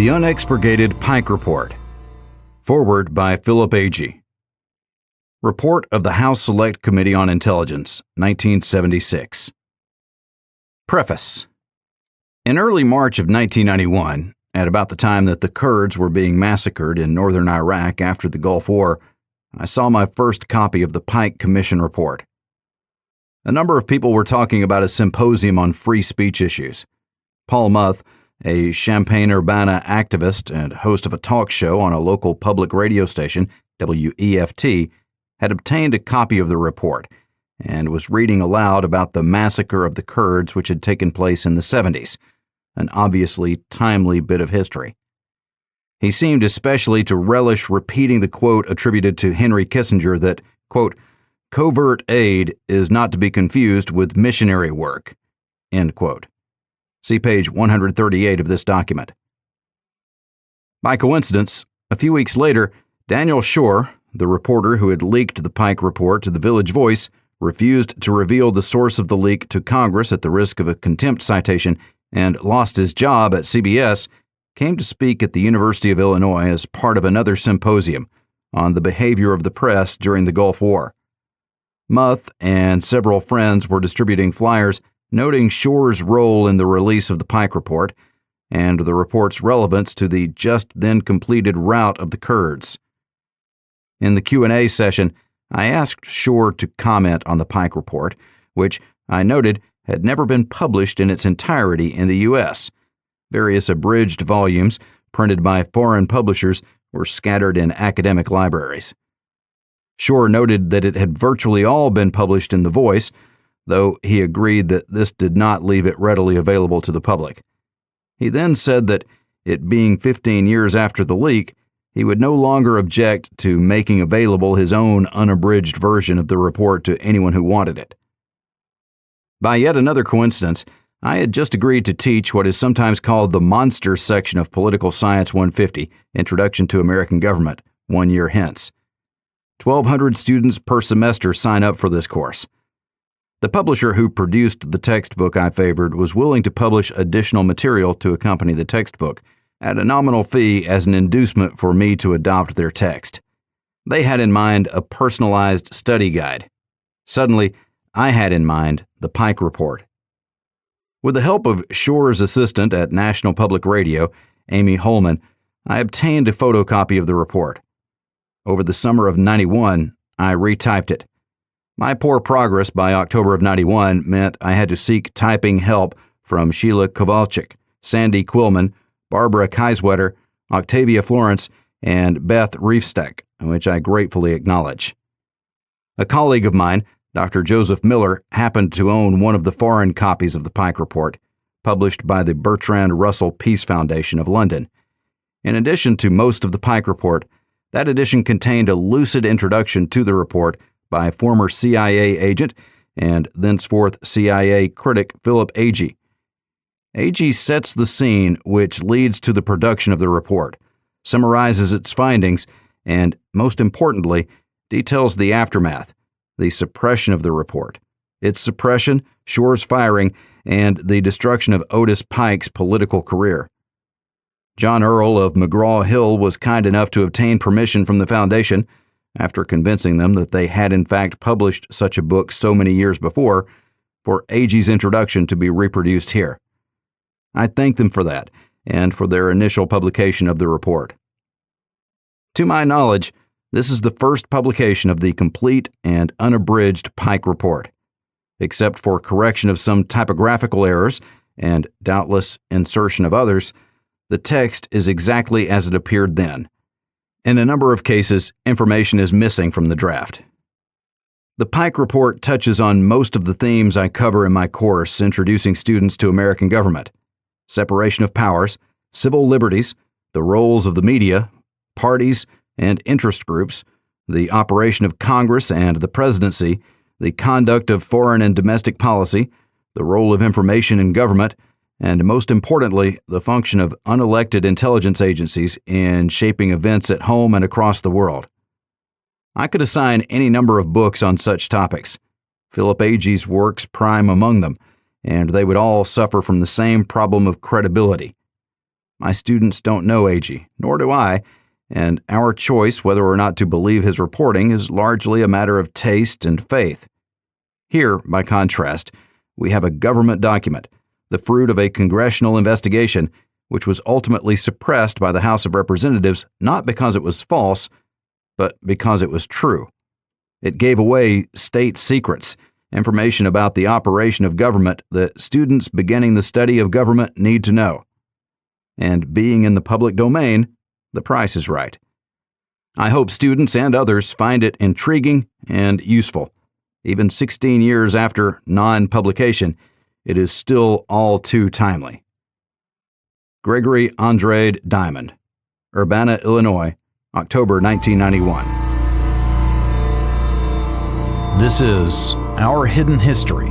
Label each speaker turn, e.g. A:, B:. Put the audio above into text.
A: The Unexpurgated Pike Report. Forward by Philip Agee. Report of the House Select Committee on Intelligence, 1976. Preface. In early March of 1991, at about the time that the Kurds were being massacred in northern Iraq after the Gulf War, I saw my first copy of the Pike Commission report. A number of people were talking about a symposium on free speech issues. Paul Muth, a Champaign-Urbana activist and host of a talk show on a local public radio station, WEFT, had obtained a copy of the report and was reading aloud about the massacre of the Kurds which had taken place in the 70s, an obviously timely bit of history. He seemed especially to relish repeating the quote attributed to Henry Kissinger that, quote, "Covert aid is not to be confused with missionary work," end quote. See page 138 of this document. By coincidence, a few weeks later, Daniel Schorr, the reporter who had leaked the Pike report to the Village Voice, refused to reveal the source of the leak to Congress at the risk of a contempt citation and lost his job at CBS, came to speak at the University of Illinois as part of another symposium on the behavior of the press during the Gulf War. Muth and several friends were distributing flyers noting Schorr's role in the release of the Pike report and the report's relevance to the just then completed rout of the Kurds. In the Q&A session, I asked Schorr to comment on the Pike report, which I noted had never been published in its entirety in the U.S. Various abridged volumes, printed by foreign publishers, were scattered in academic libraries. Schorr noted that it had virtually all been published in The Voice, though he agreed that this did not leave it readily available to the public. He then said that, it being 15 years after the leak, he would no longer object to making available his own unabridged version of the report to anyone who wanted it. By yet another coincidence, I had just agreed to teach what is sometimes called the Monster section of Political Science 150, Introduction to American Government, 1 year hence. 1,200 students per semester sign up for this course. The publisher who produced the textbook I favored was willing to publish additional material to accompany the textbook at a nominal fee as an inducement for me to adopt their text. They had in mind a personalized study guide. Suddenly, I had in mind the Pike report. With the help of Schorr's assistant at National Public Radio, Amy Holman, I obtained a photocopy of the report. Over the summer of '91, I retyped it. My poor progress by October of '91 meant I had to seek typing help from Sheila Kowalczyk, Sandy Quillman, Barbara Kaiswetter, Octavia Florence, and Beth Riefsteck, which I gratefully acknowledge. A colleague of mine, Dr. Joseph Miller, happened to own one of the foreign copies of the Pike report, published by the Bertrand Russell Peace Foundation of London. In addition to most of the Pike report, that edition contained a lucid introduction to the report by former CIA agent and thenceforth CIA critic Philip Agee. Agee sets the scene which leads to the production of the report, summarizes its findings, and, most importantly, details the aftermath, the suppression of the report, its suppression, Schorr's firing, and the destruction of Otis Pike's political career. John Earl of McGraw-Hill was kind enough to obtain permission from the foundation, after convincing them that they had in fact published such a book so many years before, for Agee's introduction to be reproduced here. I thank them for that, and for their initial publication of the report. To my knowledge, this is the first publication of the complete and unabridged Pike report. Except for correction of some typographical errors, and doubtless insertion of others, the text is exactly as it appeared then. In a number of cases, information is missing from the draft. The Pike report touches on most of the themes I cover in my course introducing students to American government: separation of powers, civil liberties, the roles of the media, parties and interest groups, the operation of Congress and the presidency, the conduct of foreign and domestic policy, the role of information in government, and most importantly, the function of unelected intelligence agencies in shaping events at home and across the world. I could assign any number of books on such topics, Philip Agee's works prime among them, and they would all suffer from the same problem of credibility. My students don't know Agee, nor do I, and our choice whether or not to believe his reporting is largely a matter of taste and faith. Here, by contrast, we have a government document, the fruit of a congressional investigation, which was ultimately suppressed by the House of Representatives not because it was false, but because it was true. It gave away state secrets, information about the operation of government that students beginning the study of government need to know. And being in the public domain, the price is right. I hope students and others find it intriguing and useful. Even 16 years after non-publication, it is still all too timely. Gregory Andrade Diamond, Urbana, Illinois, October 1991. This is Our Hidden History